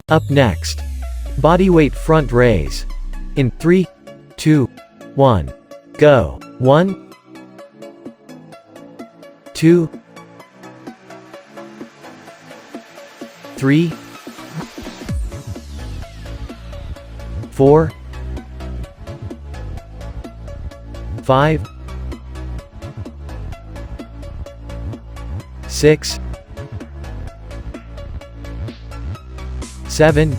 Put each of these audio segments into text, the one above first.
Up next, bodyweight front raise. In 3, 2, 1, go. 1, 2, 3, 4, 5, 6, 7,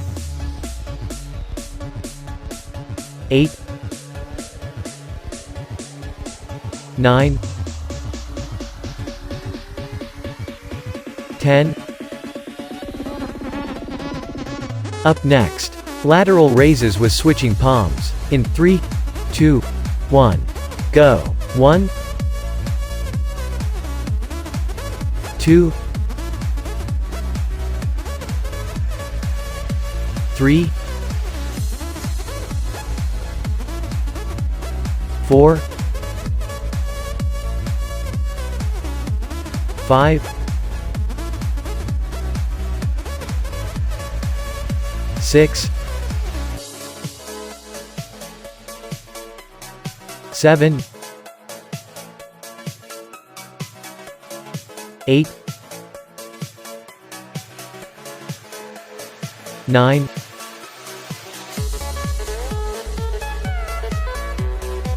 8, 9, 10. Up next, lateral raises with switching palms. In 3, 2, 1, go. 1, 2, 3, 4, 5, 6, 7, 8, 9,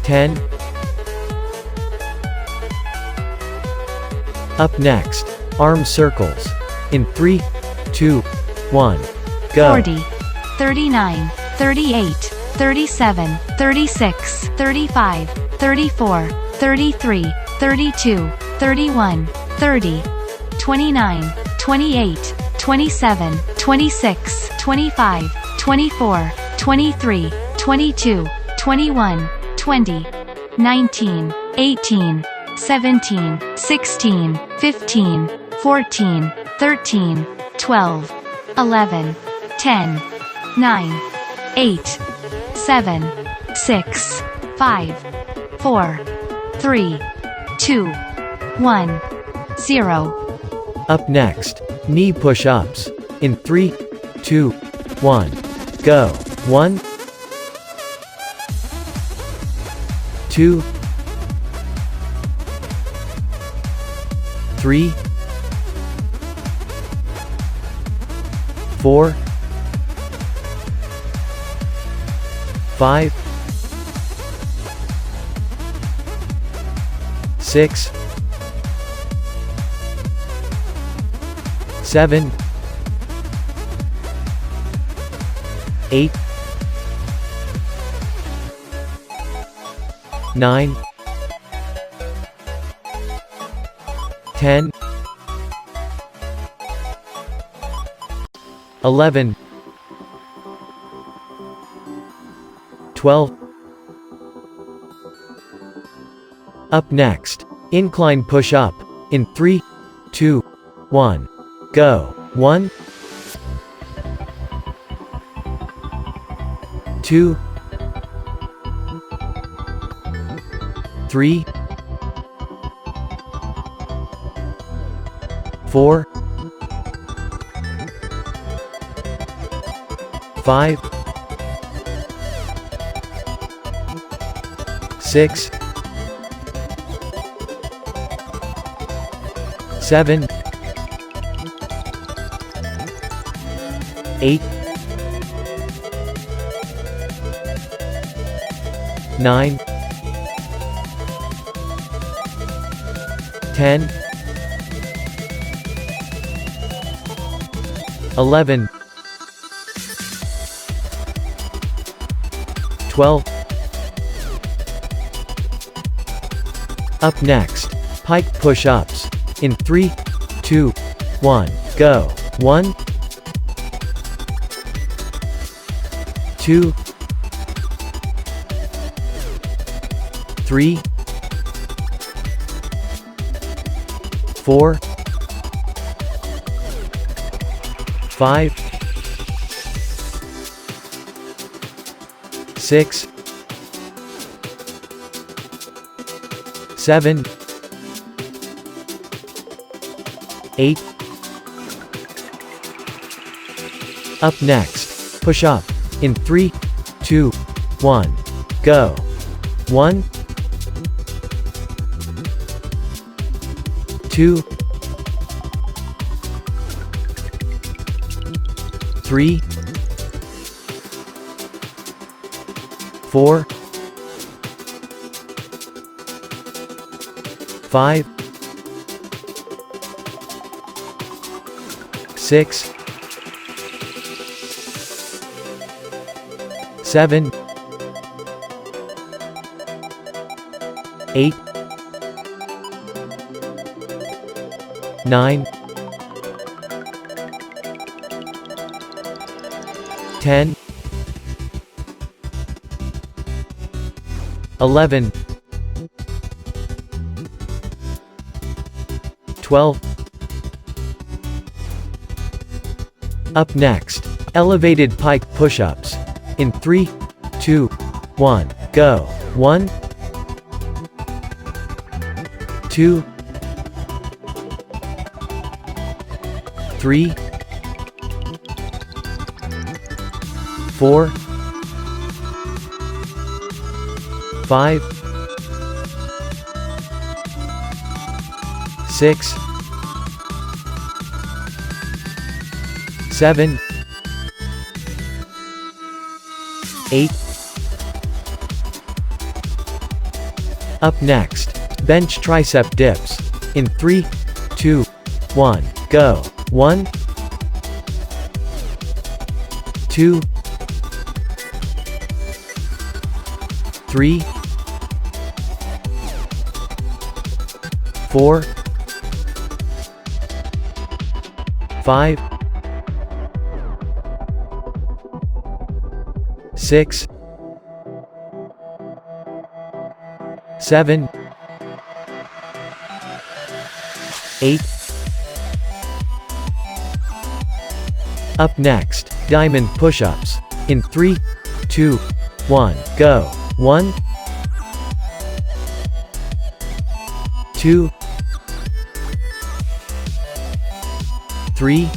10. Up next, arm circles. In 3, 2, 1, go. 40, 39, 38, 37, 36, 35, 34, 33, 32, 31, 30, 29, 28, 27, 26, 25, 24, 23, 22, 21, 20, 19, 18, 17, 16, 15, 14, 13, 12, 11, 10, 9, 8, 7, 6, 5, 4, 3, 2, 1, 0. Up next, knee push-ups. In 3, 2, 1, go. 1, 2, 3, 4, 5, 6, 7, 8, 9, 10, 11, 12. Up next, incline push up. In 3, 2, 1, go. 1, 2, 3, 4, 5, 6, 7, 8, 9, 10, 11, 12. Up next, pike push ups. In 3, 2, 1, go. 1, 2, 3, 4, 5, 6, 7, 8. Up next, push up. In 3, 2, 1, go. 1, 2, 3, 4, 5, 6, 7, 8, 9, 10, 11, 12. Up next, elevated pike push ups. In 3, 2, 1, go. 1, 2, 3, 4, 5, 6, 7, 8. Up next, bench tricep dips. In 3, 2, 1, go. 1, 2, 3, 4, 5, 6, 7, 8. Up next, diamond push-ups. In 3, 2, 1, go. 1, 2, 3,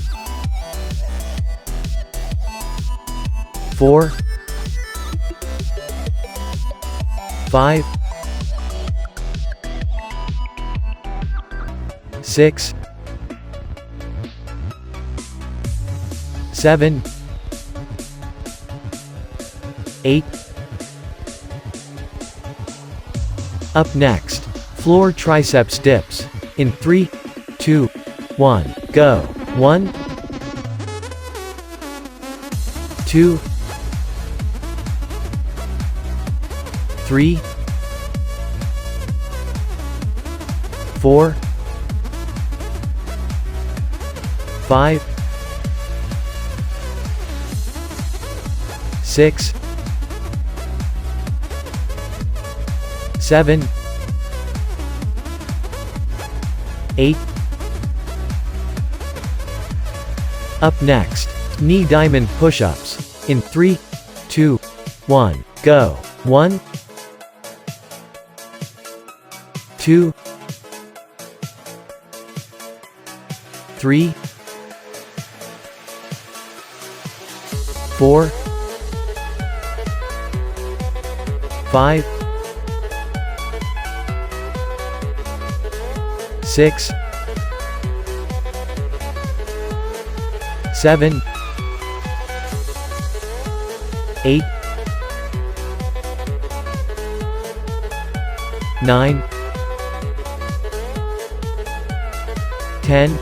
4, 5, 6, 7, 8. Up next, floor triceps dips. In 3, 2, 1, go. 1, 2, 3, 4, 5, 6, 7, 8. Up next, knee diamond push-ups. In 3, 2, 1, go. 1, 2, 3, 4, 5, 6, 7, 8, 9, 10.